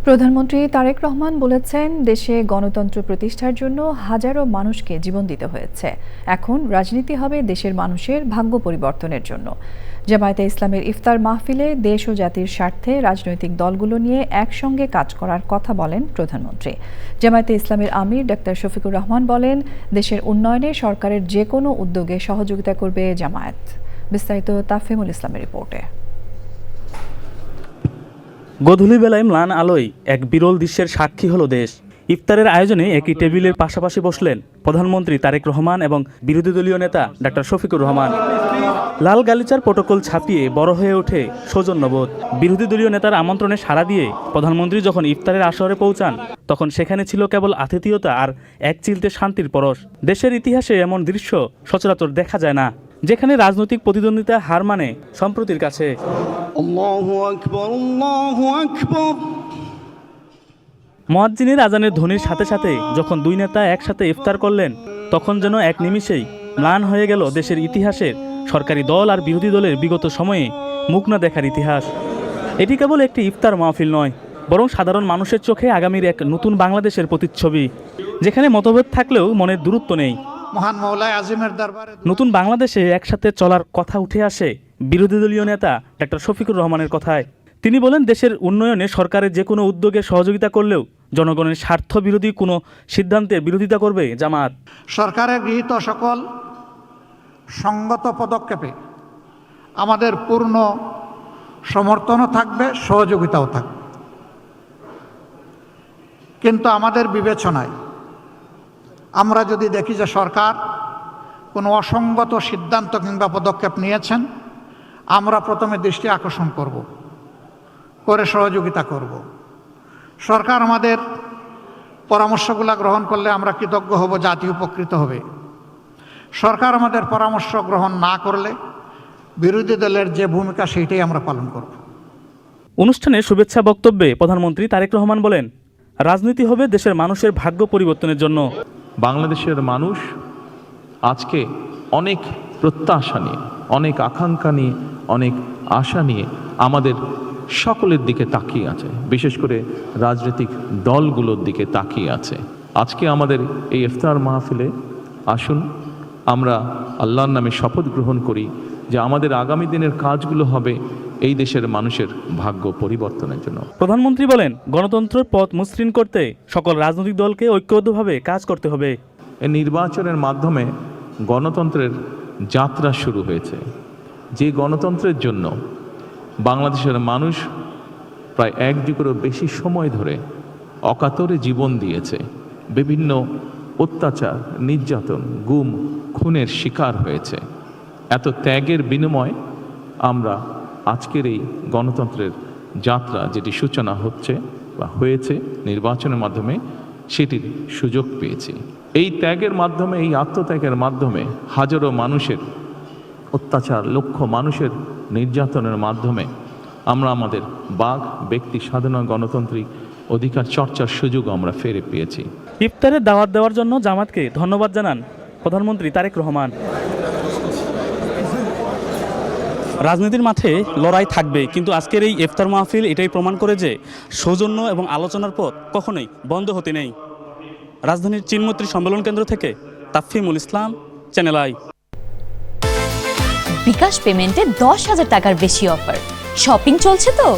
প্রধানমন্ত্রী তারেক রহমান বলেছেন, দেশে গণতন্ত্র প্রতিষ্ঠার জন্য হাজারো মানুষকে জীবন দিতে হয়েছে। এখন রাজনীতি হবে দেশের মানুষের ভাগ্য পরিবর্তনের জন্য। জামায়াতে ইসলামের ইফতার মাহফিলে দেশ ও জাতির স্বার্থে রাজনৈতিক দলগুলো নিয়ে একসঙ্গে কাজ করার কথা বলেন প্রধানমন্ত্রী। জামায়াতে ইসলামের আমির ডাক্তার শফিকুর রহমান বলেন, দেশের উন্নয়নে সরকারের যে কোনো উদ্যোগে সহযোগিতা করবে জামায়াত। বিস্তারিত তাফহিমুল ইসলামের রিপোর্টে। গধূলি বেলায় ম্লান আলোয় এক বিরল দৃশ্যের সাক্ষী হলো দেশ। ইফতারের আয়োজনে একই টেবিলের পাশাপাশি বসলেন প্রধানমন্ত্রী তারেক রহমান এবং বিরোধী দলীয় নেতা ডাক্তার শফিকুর রহমান। লাল গালিচার প্রটোকল ছাপিয়ে বড় হয়ে ওঠে সৌজন্যবোধ। বিরোধী দলীয় নেতার আমন্ত্রণে সাড়া দিয়ে প্রধানমন্ত্রী যখন ইফতারের আসরে পৌঁছান, তখন সেখানে ছিল কেবল আতিথেয়তা আর এক চিলতে শান্তির পরশ। দেশের ইতিহাসে এমন দৃশ্য সচরাচর দেখা যায় না, যেখানে রাজনৈতিক প্রতিদ্বন্দ্বিতা হার মানে সম্প্রতির কাছে। আল্লাহু আকবার, আল্লাহু আকবার। মুয়াজ্জিনের আজানের ধ্বনির সাথে সাথে যখন দুই নেতা একসাথে ইফতার করলেন, তখন যেন এক নিমিষেই ম্লান হয়ে গেল দেশের ইতিহাসের সরকারি দল আর বিরোধী দলের বিগত সময়ে মুখ না দেখার ইতিহাস। এটি কেবল একটি ইফতার মাহফিল নয়, বরং সাধারণ মানুষের চোখে আগামীর এক নতুন বাংলাদেশের প্রতিচ্ছবি, যেখানে মতভেদ থাকলেও মনের দূরত্ব নেই। মহান মওলাই আজিমের দরবারে নতুন বাংলাদেশে একসাথে চলার কথা উঠে আসে বিরোধী দলীয় নেতা ডাক্তার শফিকুর রহমানের কথায়। তিনি বলেন, দেশের উন্নয়নে সরকারের যে কোনো উদ্যোগে সহযোগিতা করলেও জনগণের স্বার্থ বিরোধী কোনো সিদ্ধান্তের বিরোধিতা করবে জামাত। সরকারের গৃহীত সকল সঙ্গত পদক্ষেপে আমাদের পূর্ণ সমর্থনও থাকবে, সহযোগিতাও থাকবে। কিন্তু আমাদের বিবেচনায় আমরা যদি দেখি যে সরকার কোনো অসঙ্গত সিদ্ধান্ত কিংবা পদক্ষেপ নিয়েছেন, আমরা প্রথমে দৃষ্টি আকর্ষণ করে সহযোগিতা করব। সরকার আমাদের পরামর্শগুলো গ্রহণ করলে আমরা কৃতজ্ঞ হব, জাতি উপকৃত হবে। সরকার আমাদের পরামর্শ গ্রহণ না করলে বিরোধী দলের যে ভূমিকা সেইটাই আমরা পালন করব। অনুষ্ঠানে শুভেচ্ছা বক্তব্যে প্রধানমন্ত্রী তারেক রহমান বলেন, রাজনীতি হবে দেশের মানুষের ভাগ্য পরিবর্তনের জন্য। বাংলাদেশের মানুষ আজকে অনেক প্রত্যাশা নিয়ে, অনেক আকাঙ্ক্ষা নিয়ে, অনেক আশা নিয়ে আমাদের সকলের দিকে তাকিয়ে আছে, বিশেষ করে রাজনৈতিক দলগুলোর দিকে তাকিয়ে আছে। আজকে আমাদের এই ইফতার মাহফিলে আসুন আমরা আল্লাহর নামে শপথ গ্রহণ করি যে আমাদের আগামী দিনের কাজগুলো হবে এই দেশের মানুষের ভাগ্য পরিবর্তনের জন্য। প্রধানমন্ত্রী বলেন, গণতন্ত্রের পথ মসৃণ করতে সকল রাজনৈতিক দলকে ঐক্যবদ্ধভাবে কাজ করতে হবে। এই নির্বাচনের মাধ্যমে গণতন্ত্রের যাত্রা শুরু হয়েছে, যে গণতন্ত্রের জন্য বাংলাদেশের মানুষ প্রায় 1 যুগেরও বেশি সময় ধরে অকাতরে জীবন দিয়েছে, বিভিন্ন অত্যাচার, নির্যাতন, গুম, খুনের শিকার হয়েছে। এত ত্যাগের বিনিময়ে আমরা আজকের এই গণতন্ত্রের যাত্রা, যেটি সূচনা হচ্ছে বা হয়েছে নির্বাচনের মাধ্যমে, সেটির সুযোগ পেয়েছি। এই ত্যাগের মাধ্যমে, এই আত্মত্যাগের মাধ্যমে হাজারো মানুষের অত্যাচার, লক্ষ মানুষের নির্যাতনের মাধ্যমে আমরা আমাদের বাক, ব্যক্তি স্বাধীনতা, গণতান্ত্রিক অধিকার চর্চার সুযোগ আমরা ফিরে পেয়েছি। ইফতারের দাওয়াত দেওয়ার জন্য জামাতকে ধন্যবাদ জানান প্রধানমন্ত্রী তারেক রহমান। রাজনীতির মাঠে লড়াই থাকবে, কিন্তু আজকের এই ইফতার মাহফিল এটাই প্রমাণ করে যে সৌজন্য এবং আলোচনার পথ কখনোই বন্ধ হতে নেই। রাজধানীর চিনমৈত্রী সম্মেলন কেন্দ্র থেকে তাফহিমুল ইসলাম, চ্যানেল আই। বিকাশ পেমেন্টে 10,000 টাকার বেশি অফার। শপিং চলছে তো।